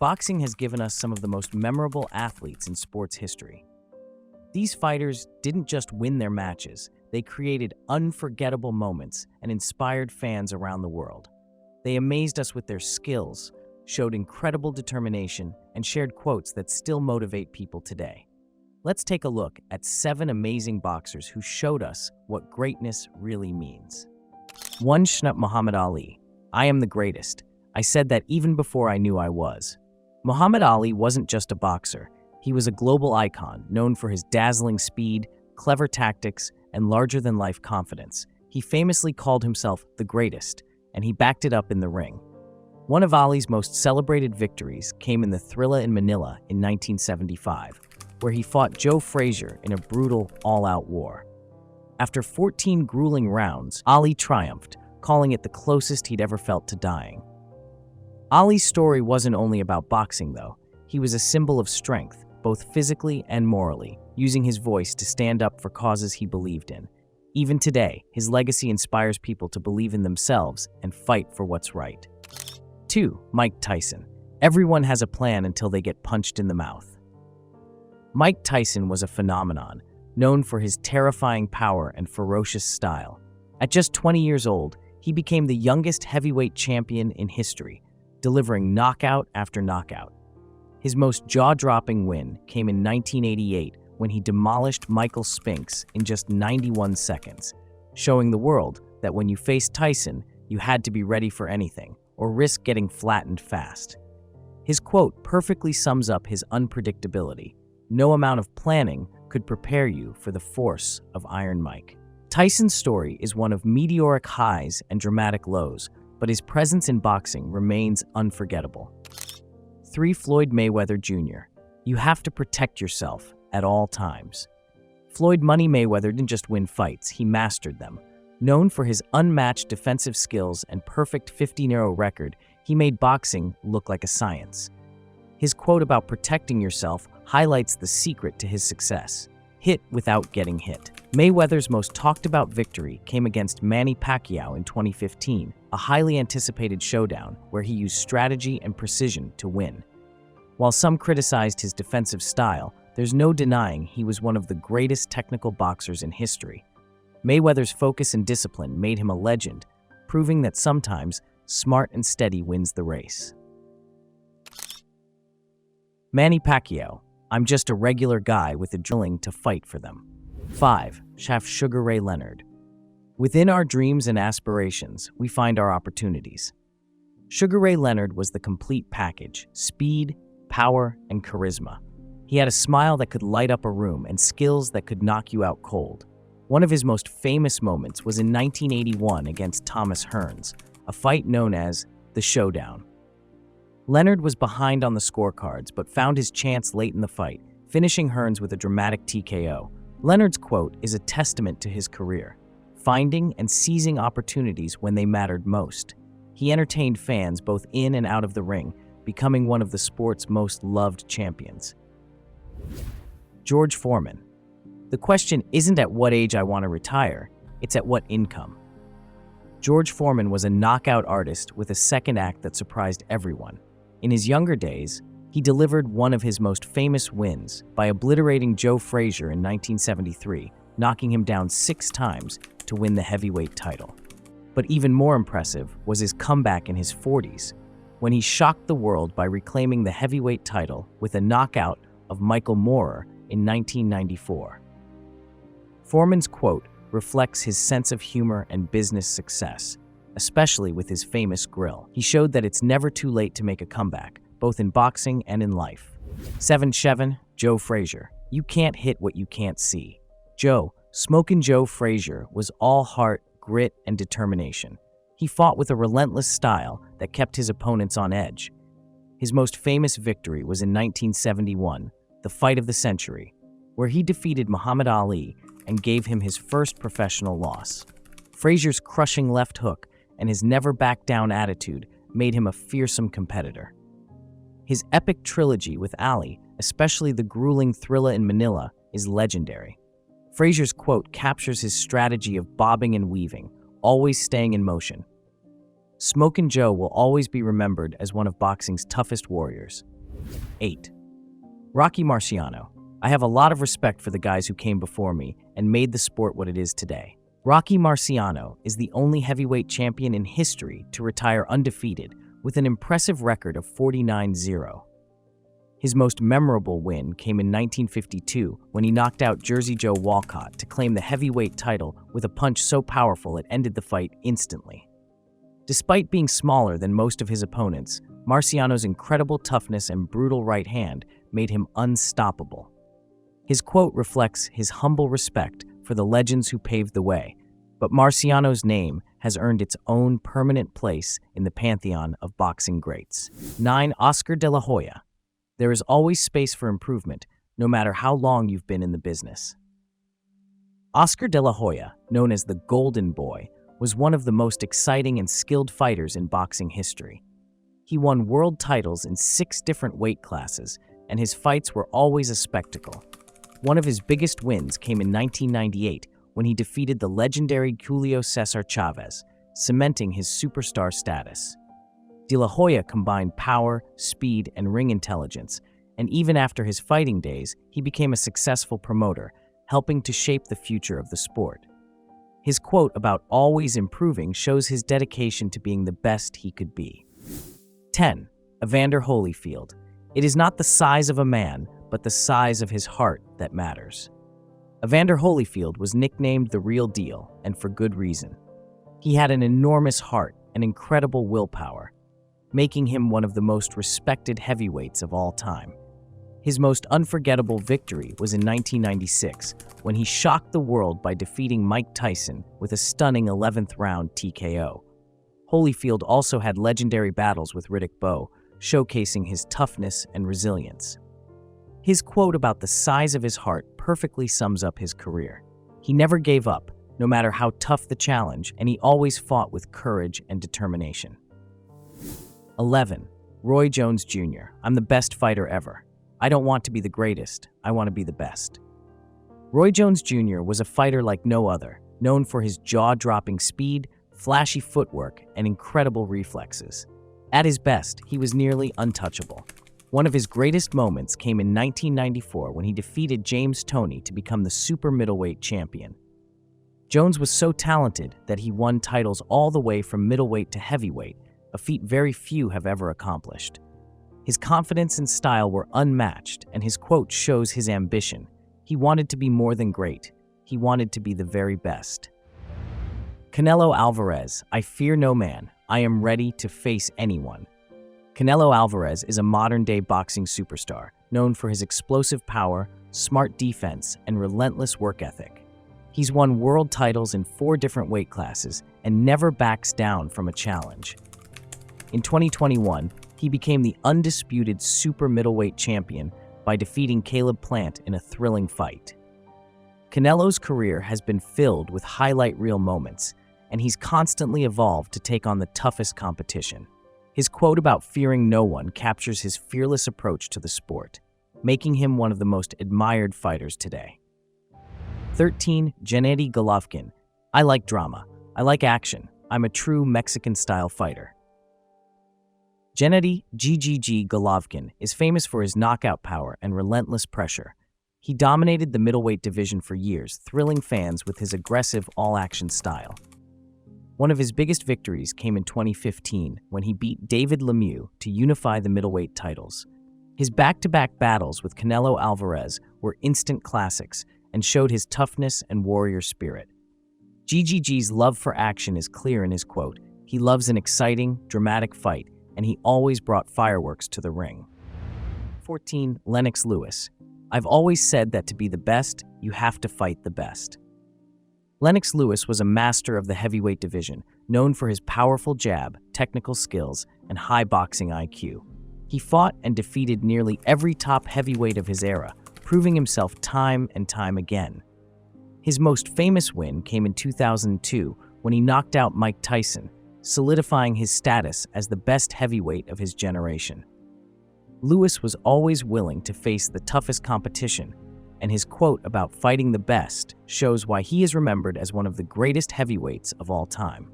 Boxing has given us some of the most memorable athletes in sports history. These fighters didn't just win their matches, they created unforgettable moments and inspired fans around the world. They amazed us with their skills, showed incredible determination, and shared quotes that still motivate people today. Let's take a look at 7 amazing boxers who showed us what greatness really means. 1. Muhammad Ali. I am the greatest. I said that even before I knew I was. Muhammad Ali wasn't just a boxer. He was a global icon, known for his dazzling speed, clever tactics, and larger-than-life confidence. He famously called himself the greatest, and he backed it up in the ring. One of Ali's most celebrated victories came in the Thrilla in Manila in 1975, where he fought Joe Frazier in a brutal, all-out war. After 14 grueling rounds, Ali triumphed, calling it the closest he'd ever felt to dying. Ali's story wasn't only about boxing, though. He was a symbol of strength, both physically and morally, using his voice to stand up for causes he believed in. Even today, his legacy inspires people to believe in themselves and fight for what's right. 2. Mike Tyson. Everyone has a plan until they get punched in the mouth. Mike Tyson was a phenomenon, known for his terrifying power and ferocious style. At just 20 years old, he became the youngest heavyweight champion in history, delivering knockout after knockout. His most jaw-dropping win came in 1988 when he demolished Michael Spinks in just 91 seconds, showing the world that when you faced Tyson, you had to be ready for anything or risk getting flattened fast. His quote perfectly sums up his unpredictability. No amount of planning could prepare you for the force of Iron Mike. Tyson's story is one of meteoric highs and dramatic lows, but his presence in boxing remains unforgettable. 3. Floyd Mayweather Jr. You have to protect yourself at all times. Floyd "Money" Mayweather didn't just win fights, he mastered them. Known for his unmatched defensive skills and perfect 15-0 record, he made boxing look like a science. His quote about protecting yourself highlights the secret to his success: hit without getting hit. Mayweather's most talked-about victory came against Manny Pacquiao in 2015, a highly anticipated showdown where he used strategy and precision to win. While some criticized his defensive style, there's no denying he was one of the greatest technical boxers in history. Mayweather's focus and discipline made him a legend, proving that sometimes smart and steady wins the race. Manny Pacquiao. I'm just a regular guy with a drilling to fight for them. 5. Sugar Ray Leonard. Within our dreams and aspirations, we find our opportunities. Sugar Ray Leonard was the complete package: speed, power, and charisma. He had a smile that could light up a room and skills that could knock you out cold. One of his most famous moments was in 1981 against Thomas Hearns, a fight known as the Showdown. Leonard was behind on the scorecards but found his chance late in the fight, finishing Hearns with a dramatic TKO. Leonard's quote is a testament to his career: finding and seizing opportunities when they mattered most. He entertained fans both in and out of the ring, becoming one of the sport's most loved champions. George Foreman. The question isn't at what age I want to retire, it's at what income. George Foreman was a knockout artist with a second act that surprised everyone. In his younger days, he delivered one of his most famous wins by obliterating Joe Frazier in 1973, knocking him down 6 times to win the heavyweight title. But even more impressive was his comeback in his 40s, when he shocked the world by reclaiming the heavyweight title with a knockout of Michael Moorer in 1994. Foreman's quote reflects his sense of humor and business success, especially with his famous grill. He showed that it's never too late to make a comeback, both in boxing and in life. 7. Joe Frazier. You can't hit what you can't see. Smokin' Joe Frazier was all heart, grit, and determination. He fought with a relentless style that kept his opponents on edge. His most famous victory was in 1971, the fight of the century, where he defeated Muhammad Ali and gave him his first professional loss. Frazier's crushing left hook and his never-back-down attitude made him a fearsome competitor. His epic trilogy with Ali, especially the grueling Thrilla in Manila, is legendary. Frazier's quote captures his strategy of bobbing and weaving, always staying in motion. Smokin' Joe will always be remembered as one of boxing's toughest warriors. 8. Rocky Marciano. I have a lot of respect for the guys who came before me and made the sport what it is today. Rocky Marciano is the only heavyweight champion in history to retire undefeated with an impressive record of 49-0. His most memorable win came in 1952 when he knocked out Jersey Joe Walcott to claim the heavyweight title with a punch so powerful it ended the fight instantly. Despite being smaller than most of his opponents, Marciano's incredible toughness and brutal right hand made him unstoppable. His quote reflects his humble respect for the legends who paved the way, but Marciano's name has earned its own permanent place in the pantheon of boxing greats. 9. Oscar de la Hoya. There is always space for improvement, no matter how long you've been in the business. Oscar de la Hoya, known as the Golden Boy, was one of the most exciting and skilled fighters in boxing history. He won world titles in 6 different weight classes, and his fights were always a spectacle. One of his biggest wins came in 1998 when he defeated the legendary Julio Cesar Chavez, cementing his superstar status. De la Hoya combined power, speed, and ring intelligence, and even after his fighting days, he became a successful promoter, helping to shape the future of the sport. His quote about always improving shows his dedication to being the best he could be. 10. Evander Holyfield. It is not the size of a man, but the size of his heart that matters. Evander Holyfield was nicknamed the real deal, and for good reason. He had an enormous heart and incredible willpower, making him one of the most respected heavyweights of all time. His most unforgettable victory was in 1996, when he shocked the world by defeating Mike Tyson with a stunning 11th round TKO. Holyfield also had legendary battles with Riddick Bowe, showcasing his toughness and resilience. His quote about the size of his heart perfectly sums up his career. He never gave up, no matter how tough the challenge, and he always fought with courage and determination. 11. Roy Jones Jr. I'm the best fighter ever. I don't want to be the greatest, I want to be the best. Roy Jones Jr. was a fighter like no other, known for his jaw-dropping speed, flashy footwork, and incredible reflexes. At his best, he was nearly untouchable. One of his greatest moments came in 1994 when he defeated James Toney to become the super middleweight champion. Jones was so talented that he won titles all the way from middleweight to heavyweight, a feat very few have ever accomplished. His confidence and style were unmatched, and his quote shows his ambition. He wanted to be more than great. He wanted to be the very best. Canelo Alvarez. I fear no man. I am ready to face anyone. Canelo Alvarez is a modern-day boxing superstar, known for his explosive power, smart defense, and relentless work ethic. He's won world titles in 4 different weight classes and never backs down from a challenge. In 2021, he became the undisputed super middleweight champion by defeating Caleb Plant in a thrilling fight. Canelo's career has been filled with highlight reel moments, and he's constantly evolved to take on the toughest competition. His quote about fearing no one captures his fearless approach to the sport, making him one of the most admired fighters today. 13. Gennady Golovkin. I like drama. I like action. I'm a true Mexican-style fighter. Gennady GGG Golovkin is famous for his knockout power and relentless pressure. He dominated the middleweight division for years, thrilling fans with his aggressive all-action style. One of his biggest victories came in 2015 when he beat David Lemieux to unify the middleweight titles. His back-to-back battles with Canelo Alvarez were instant classics and showed his toughness and warrior spirit. GGG's love for action is clear in his quote. He loves an exciting, dramatic fight, and he always brought fireworks to the ring. 14. Lennox Lewis. I've always said that to be the best, you have to fight the best. Lennox Lewis was a master of the heavyweight division, known for his powerful jab, technical skills, and high boxing IQ. He fought and defeated nearly every top heavyweight of his era, proving himself time and time again. His most famous win came in 2002 when he knocked out Mike Tyson, solidifying his status as the best heavyweight of his generation. Lewis was always willing to face the toughest competition, and his quote about fighting the best shows why he is remembered as one of the greatest heavyweights of all time.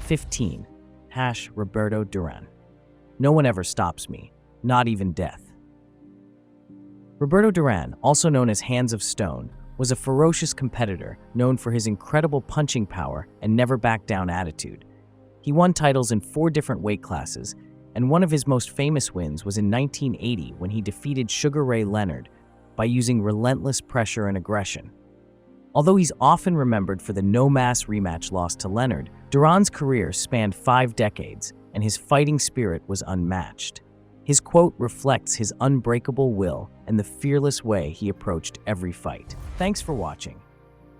15. Roberto Duran. No one ever stops me, not even death. Roberto Duran, also known as Hands of Stone, was a ferocious competitor known for his incredible punching power and never-back-down attitude. He won titles in 4 different weight classes, and one of his most famous wins was in 1980 when he defeated Sugar Ray Leonard by using relentless pressure and aggression. Although he's often remembered for the no-mass rematch loss to Leonard, Duran's career spanned 5 decades, and his fighting spirit was unmatched. His quote reflects his unbreakable will and the fearless way he approached every fight. Thanks for watching.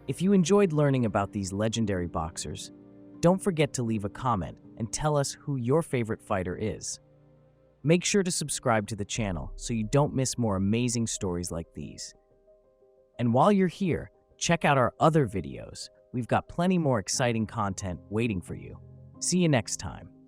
If you enjoyed learning about these legendary boxers, don't forget to leave a comment and tell us who your favorite fighter is. Make sure to subscribe to the channel so you don't miss more amazing stories like these. And while you're here, check out our other videos. We've got plenty more exciting content waiting for you. See you next time.